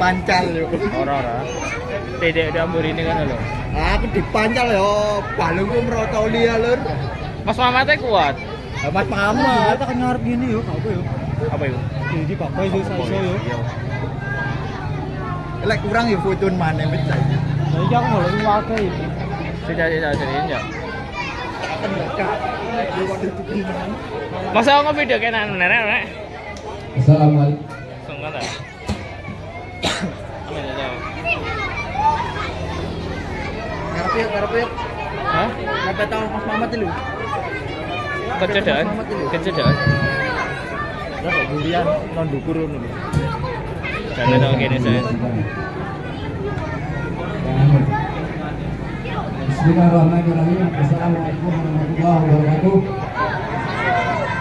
dipancal yo. Ora. Dedek dambur ini kan lho. Aku dipancal yo, balungku merotoli ya lur. Mas Mamatnya kuat. Mas Mamat tak ngarep gini yo, apa yo? Apa itu? Di papai yo iso yo. Lek kurang yo fotoan maneh wis saiki. Lah iki aku golek wae iki. Sudah ya. Masa aku video kena nenek nek. Assalamualaikum. Sungguh lah. Ngarep yuk. Hah? Sampai tahu Mas Mamat dulu. Kecedaan. Ya kok durian non dukur ngono lho. Karena tau gini saya. Bismillahirrahmanirrahim. Assalamualaikum warahmatullahi wabarakatuh.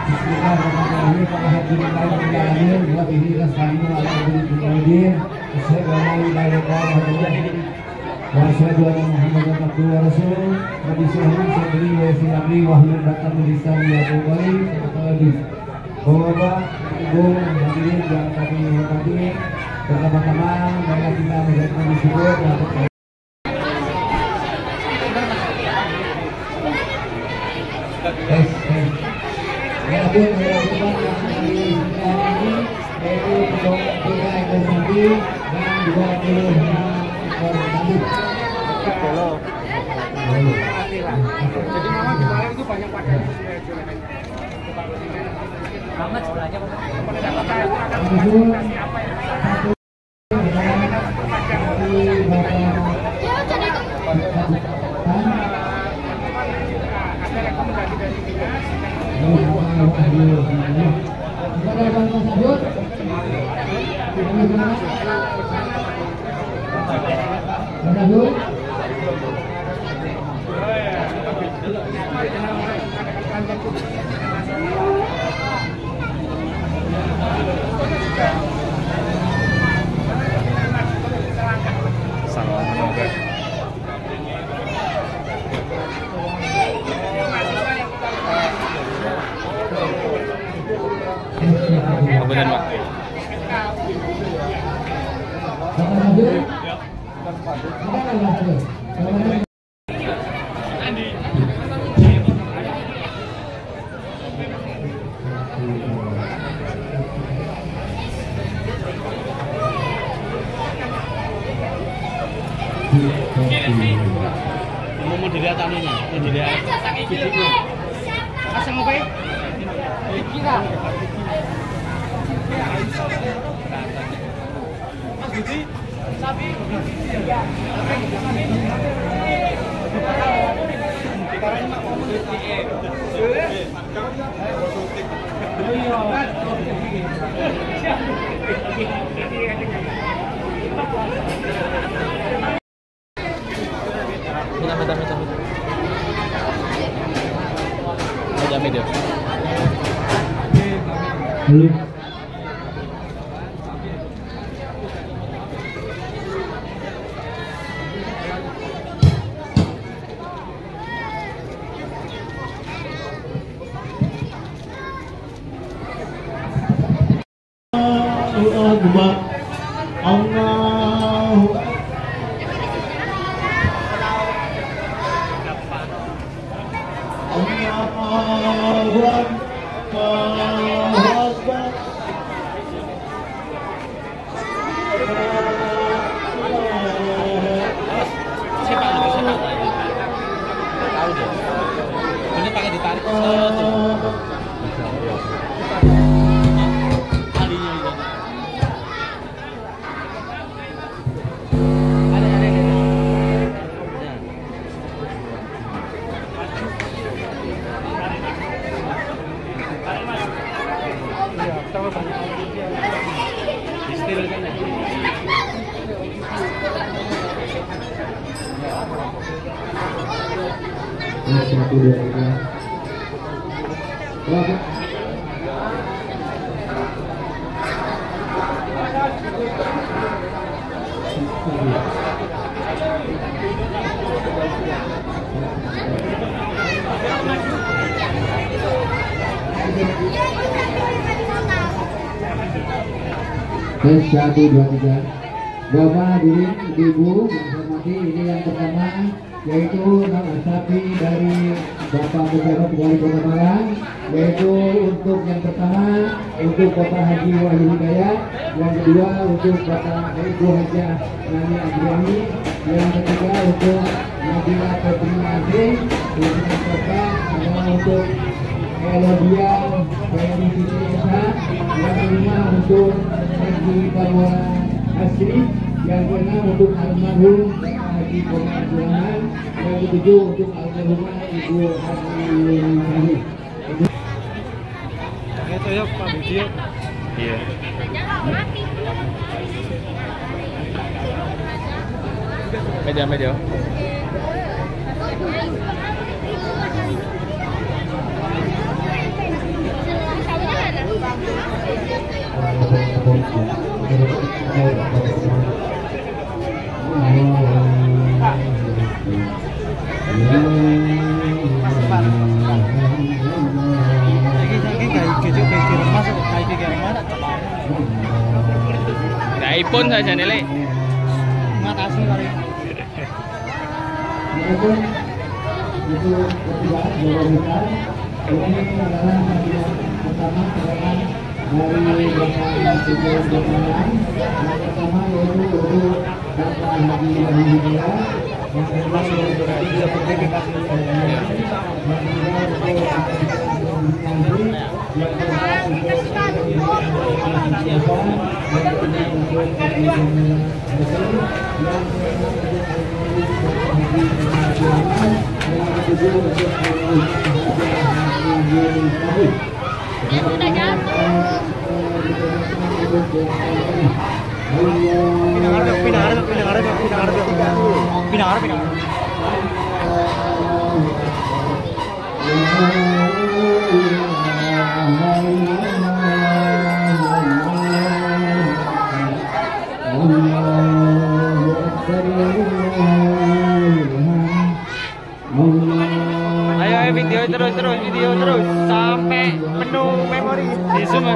Bismillahirrahmanirrahim. Alhamdulillahirabbil wa bihi nasta'inu ala umuri asyhadu an la ilaha illallah wa asyhadu anna Muhammadan abduhu wa rasuluh. Rabbi shrah li sadri wa yassir amri wahlul 'uqdatam min lisani yafqahu qawli. Bapak, Ibu, hadirin yang kami hormati, pertama-tama marilah kita mengucapkan syukur untuk Adapun kewajiban yang hari ini yaitu pedoman 3 ekor sapi dan 26 ekor kambing. Jadi memang di Malang itu banyak pakai banget sebelahnya. Salam menunggu. Benar, Pak. Mau dilihat anunya, mau dilihat videonya. Asal apa ya? Kira. Mas Budi, sapi. Media. Halo. Allahu Ini pakai ditarik. Satu dua tiga. Berapa? Tes 1 2 3. Bapak, diri, ibu, hormati, ini yang pertama yaitu nama sapi dari Bapak Pejabat Wali Kota Malang, yaitu untuk yang pertama untuk Bapak Haji Wahyu Hidayat, yang kedua untuk Bapak Ibu Hajah Nani Adriani, yang ketiga untuk Nabila Petrina Azim, yang keempat adalah untuk Elodia Ferry Siti Esa, yang kelima untuk Haji Barbara Asri, yang keenam untuk almarhum Haji Komar Juanan, yang ketujuh untuk almarhumah Ibu Haji Yuni. Itu ya Pak video. Iya. Meja. Nah, iPhone saja nih, Lek. Makasih kali. Adapun itu pertigaan Jawa ini adalah hadiah pertama kedatangan dari Bapak Ibu Jokowi. Yang pertama yaitu untuk Bapak Haji Wahyu Hidayat, yang kedua untuk yang ketiga untuk Ayo video terus sampai penuh memori. Di zoom.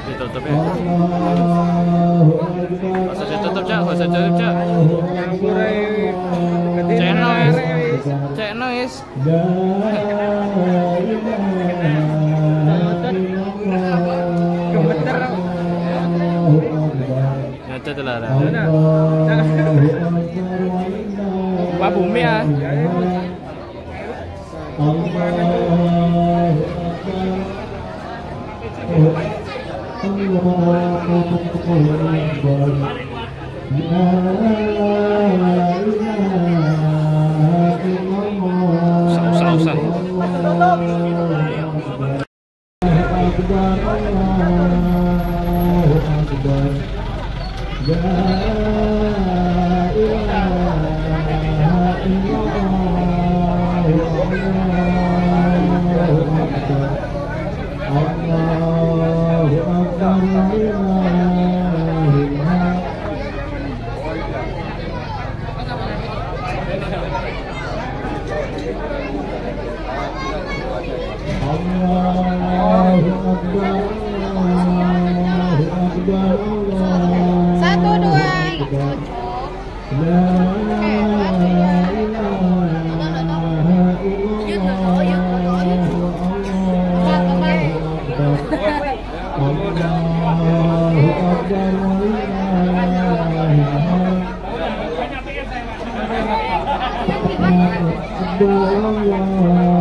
Ditutup ya. Masa tutup, Cak. Cek noise. Nyata telah. Pak Bumi ya. Usah. Satu, dua. Allah